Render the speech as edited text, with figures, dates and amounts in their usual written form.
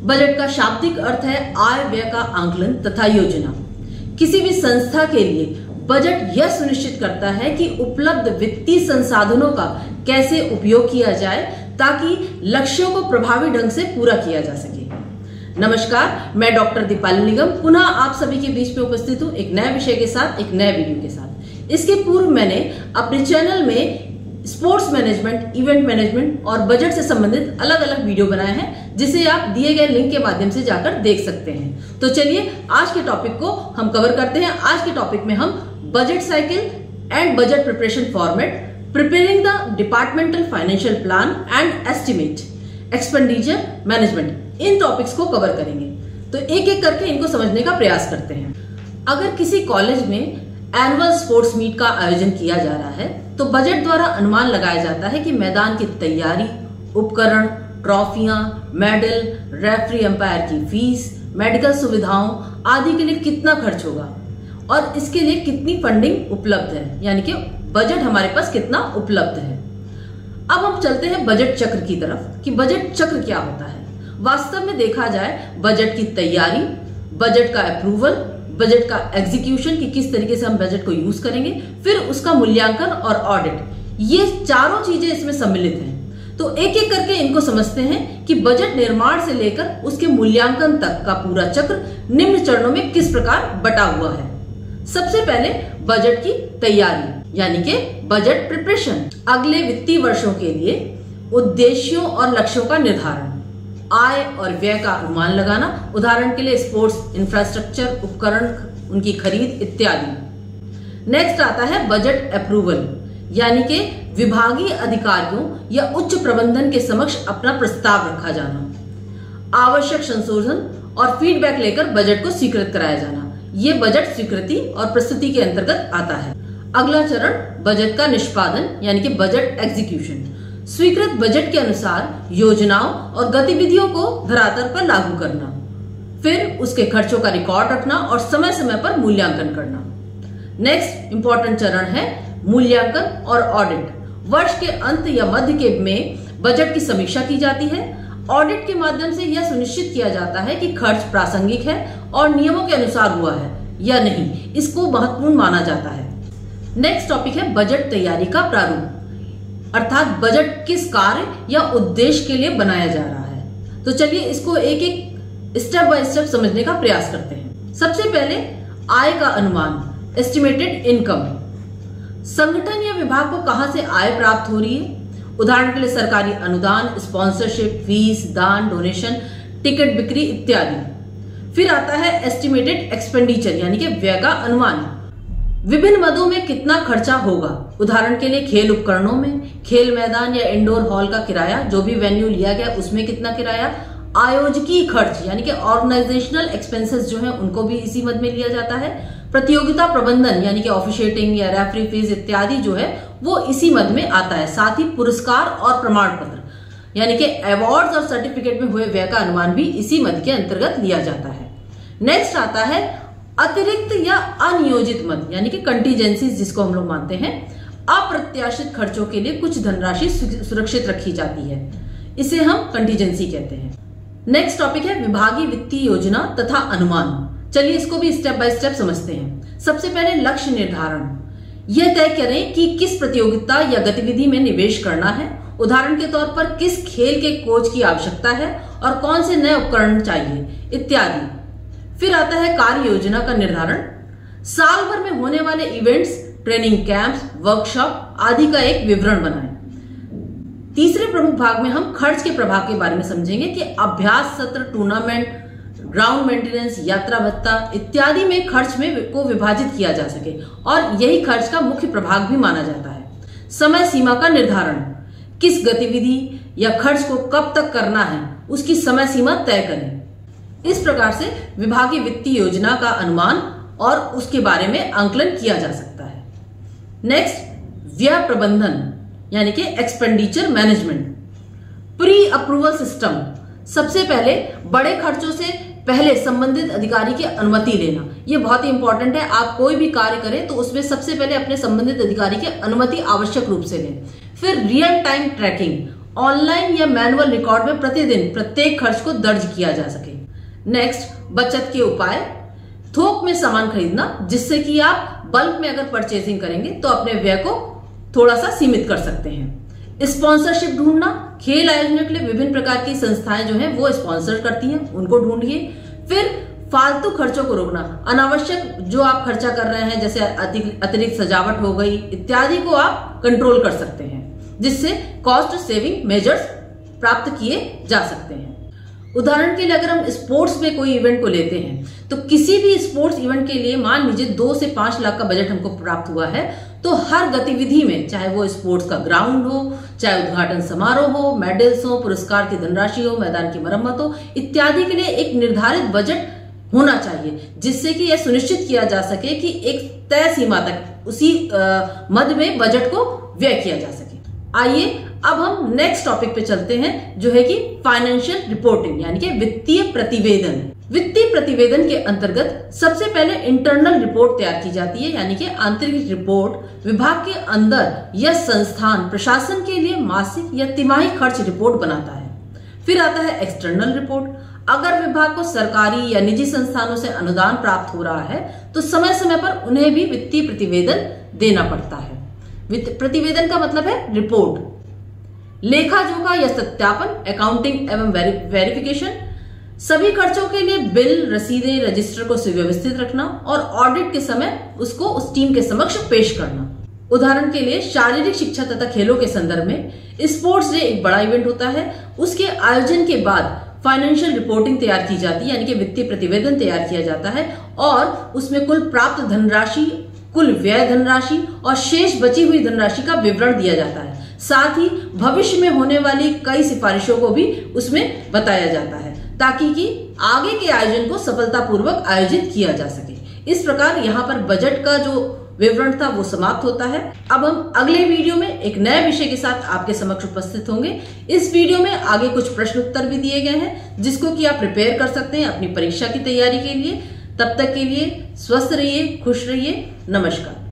Budget का शाब्दिक अर्थ है आय व्यय का आंकलन तथा योजना। किसी भी संस्था के लिए बजट यह सुनिश्चित करता है कि उपलब्ध वित्तीय संसाधनों का कैसे उपयोग किया जाए ताकि लक्ष्यों को प्रभावी ढंग से पूरा किया जा सके। नमस्कार, मैं डॉक्टर दीपाली निगम पुनः आप सभी के बीच में उपस्थित हूँ एक नए विषय के साथ, एक नए वीडियो के साथ। इसके पूर्व मैंने अपने चैनल में स्पोर्ट्स मैनेजमेंट, इवेंट मैनेजमेंट और बजट से संबंधित अलग अलग वीडियो बनाए हैं, जिसे आप दिए गए लिंक के माध्यम से जाकर देख सकते हैं। तो चलिए आज के टॉपिक को हम कवर करते हैं। आज के टॉपिक में हम budget cycle and budget preparation format, preparing the departmental financial plan and estimate, expenditure management, in topics को कवर करेंगे। तो एक एक करके इनको समझने का प्रयास करते हैं। अगर किसी कॉलेज में एनुअल स्पोर्ट्स मीट का आयोजन किया जा रहा है तो बजट द्वारा अनुमान लगाया जाता है कि मैदान की तैयारी, उपकरण, ट्रॉफियां, मेडल, रेफरी एम्पायर की फीस, मेडिकल सुविधाओं आदि के लिए कितना खर्च होगा और इसके लिए कितनी फंडिंग उपलब्ध है, यानी कि बजट हमारे पास कितना उपलब्ध है। अब हम चलते हैं बजट चक्र की तरफ कि बजट चक्र क्या होता है। वास्तव में देखा जाए बजट की तैयारी, बजट का अप्रूवल, बजट का एग्जीक्यूशन कि किस तरीके से हम बजट को यूज करेंगे, फिर उसका मूल्यांकन और ऑडिट, ये चारों चीजें इसमें सम्मिलित हैं। तो एक एक करके इनको समझते हैं कि बजट निर्माण से लेकर उसके मूल्यांकन तक का पूरा चक्र निम्न चरणों में किस प्रकार बटा हुआ है। सबसे पहले बजट की तैयारी यानी कि बजट प्रिपरेशन। अगले वित्तीय वर्षों के लिए उद्देश्यों और लक्ष्यों का निर्धारण, आय और व्यय का अनुमान लगाना, उदाहरण के लिए स्पोर्ट्स इंफ्रास्ट्रक्चर, उपकरण, उनकी खरीद इत्यादि। नेक्स्ट आता है बजट अप्रूवल, यानी कि विभागीय अधिकारियों या उच्च प्रबंधन के समक्ष अपना प्रस्ताव रखा जाना, आवश्यक संशोधन और फीडबैक लेकर बजट को स्वीकृत कराया जाना। ये बजट स्वीकृति और प्रस्तुति के अंतर्गत आता है। अगला चरण बजट का निष्पादन यानी कि बजट एग्जीक्यूशन। स्वीकृत बजट के अनुसार योजनाओं और गतिविधियों को धरातल पर लागू करना, फिर उसके खर्चों का रिकॉर्ड रखना और समय समय पर मूल्यांकन करना। नेक्स्ट इंपॉर्टेंट चरण है मूल्यांकन और ऑडिट। वर्ष के अंत या मध्य में बजट की समीक्षा की जाती है। ऑडिट के माध्यम से यह सुनिश्चित किया जाता है कि खर्च प्रासंगिक है और नियमों के अनुसार हुआ है या नहीं, इसको महत्वपूर्ण माना जाता है। नेक्स्ट टॉपिक है बजट तैयारी का प्रारूप, अर्थात बजट किस कार्य या उद्देश्य के लिए बनाया जा रहा है। तो चलिए इसको एक एक स्टेप बाय स्टेप समझने का प्रयास करते हैं। सबसे पहले आय का अनुमान, एस्टिमेटेड इनकम। संगठन या विभाग को कहां से आय प्राप्त हो रही है, उदाहरण के लिए सरकारी अनुदान, स्पॉन्सरशिप, फीस, दान, डोनेशन, टिकट बिक्री इत्यादि। फिर आता है एस्टिमेटेड एक्सपेंडिचर यानी कि व्यय का अनुमान। विभिन्न मदों में कितना खर्चा होगा, उदाहरण के लिए खेल उपकरणों में, खेल मैदान या इंडोर हॉल का किराया, जो भी वेन्यू लिया गया उसमें कितना किराया, आयोजकीय खर्च यानी कि ऑर्गेनाइजेशनल एक्सपेंसेस जो है उनको भी इसी मद में लिया जाता है। प्रतियोगिता प्रबंधन यानी कि ऑफिशिएटिंग या रेफरी फीस इत्यादि जो है वो इसी मद में आता है। साथ ही पुरस्कार और प्रमाण पत्र यानी कि अवार्ड्स और सर्टिफिकेट में हुए व्यय का अनुमान भी इसी मद के अंतर्गत लिया जाता है। नेक्स्ट आता है अतिरिक्त या अनियोजित मद यानी कि कंटीजेंसीज, जिसको हम लोग मानते हैं। अप्रत्याशित खर्चों के लिए कुछ धनराशि सुरक्षित रखी जाती है, इसे हम कंटीजेंसी कहते हैं। नेक्स्ट टॉपिक है विभागीय वित्तीय योजना तथा अनुमान। चलिए इसको भी स्टेप बाय स्टेप समझते हैं। सबसे पहले लक्ष्य निर्धारण, यह तय करें कि किस प्रतियोगिता या गतिविधि में निवेश करना है, उदाहरण के तौर पर किस खेल के कोच की आवश्यकता है और कौन से नए उपकरण चाहिए इत्यादि। फिर आता है कार्य योजना का निर्धारण, साल भर में होने वाले इवेंट्स, ट्रेनिंग कैंप्स, वर्कशॉप आदि का एक विवरण बनाएं। तीसरे प्रमुख भाग में हम खर्च के प्रभाव के बारे में समझेंगे कि अभ्यास सत्र, टूर्नामेंट, ग्राउंड मेंटेनेंस, यात्रा भत्ता इत्यादि में खर्च में को विभाजित किया जा सके और यही खर्च का मुख्य प्रभाग भी माना जाता है। समय सीमा का निर्धारण, किस गतिविधि या खर्च को कब तक करना है उसकी समय सीमा तय करें। इस प्रकार से विभागीय वित्तीय योजना का अनुमान और उसके बारे में आंकलन किया जा सकता है। नेक्स्ट व्यय प्रबंधन यानी कि expenditure management. Pre approval system, सबसे पहले बड़े खर्चों से पहले संबंधित अधिकारी की अनुमति लेना, यह बहुत ही इंपॉर्टेंट है। आप कोई भी कार्य करें तो उसमें सबसे पहले अपने संबंधित अधिकारी की अनुमति आवश्यक रूप से लें। फिर रियल टाइम ट्रैकिंग ऑनलाइन या मैनुअल रिकॉर्ड में प्रतिदिन प्रत्येक खर्च को दर्ज किया जा सके। नेक्स्ट, बचत के उपाय। थोक में सामान खरीदना, जिससे कि आप बल्क में अगर परचेजिंग करेंगे तो अपने व्यय को थोड़ा सा सीमित कर सकते हैं। स्पॉन्सरशिप ढूंढना, खेल आयोजनों के लिए विभिन्न प्रकार की संस्थाएं जो हैं वो स्पॉन्सर करती हैं, उनको ढूंढिए। फिर फालतू खर्चों को रोकना, अनावश्यक जो आप खर्चा कर रहे हैं जैसे अतिरिक्त सजावट हो गई इत्यादि को आप कंट्रोल कर सकते हैं, जिससे कॉस्ट सेविंग मेजर्स प्राप्त किए जा सकते हैं। उदाहरण के लिए अगर हम स्पोर्ट्स में कोई इवेंट को लेते हैं तो किसी भी स्पोर्ट्स इवेंट के लिए मान लीजिए 2 से 5 लाख का बजट हमको प्राप्त हुआ है, तो हर गतिविधि में, चाहे वो स्पोर्ट्स का ग्राउंड हो, चाहे उद्घाटन समारोह हो, मेडल्स हो, पुरस्कार की धनराशि हो, मैदान की मरम्मत हो इत्यादि के लिए एक निर्धारित बजट होना चाहिए, जिससे कि यह सुनिश्चित किया जा सके कि एक तय सीमा तक उसी मद में बजट को व्यय किया जा सके। आइए अब हम नेक्स्ट टॉपिक पे चलते हैं, जो है कि फाइनेंशियल रिपोर्टिंग यानी कि वित्तीय प्रतिवेदन। वित्तीय प्रतिवेदन के अंतर्गत सबसे पहले इंटरनल रिपोर्ट तैयार की जाती है, यानी कि आंतरिक रिपोर्ट विभाग के अंदर या संस्थान प्रशासन के लिए मासिक या तिमाही खर्च रिपोर्ट बनाता है। फिर आता है एक्सटर्नल रिपोर्ट। अगर विभाग को सरकारी या निजी संस्थानों से अनुदान प्राप्त हो रहा है तो समय समय पर उन्हें भी वित्तीय प्रतिवेदन देना पड़ता है। वित्त प्रतिवेदन का मतलब है रिपोर्ट। लेखा जोखा या सत्यापन, अकाउंटिंग एवं वेरिफिकेशन, सभी खर्चों के लिए बिल, रसीदें, रजिस्टर को सुव्यवस्थित रखना और ऑडिट के समय उसको उस टीम के समक्ष पेश करना। उदाहरण के लिए शारीरिक शिक्षा तथा खेलों के संदर्भ में स्पोर्ट्स डे एक बड़ा इवेंट होता है, उसके आयोजन के बाद फाइनेंशियल रिपोर्टिंग तैयार की जाती है, यानी कि वित्तीय प्रतिवेदन तैयार किया जाता है और उसमें कुल प्राप्त धनराशि, कुल व्यय धनराशि और शेष बची हुई धनराशि का विवरण दिया जाता है। साथ ही भविष्य में होने वाली कई सिफारिशों को भी उसमें बताया जाता है, ताकि कि आगे के आयोजन को सफलतापूर्वक आयोजित किया जा सके। इस प्रकार यहाँ पर बजट का जो विवरण था वो समाप्त होता है। अब हम अगले वीडियो में एक नए विषय के साथ आपके समक्ष उपस्थित होंगे। इस वीडियो में आगे कुछ प्रश्न उत्तर भी दिए गए हैं, जिसको कि आप प्रिपेयर कर सकते हैं अपनी परीक्षा की तैयारी के लिए। तब तक के लिए स्वस्थ रहिए, खुश रहिए, नमस्कार।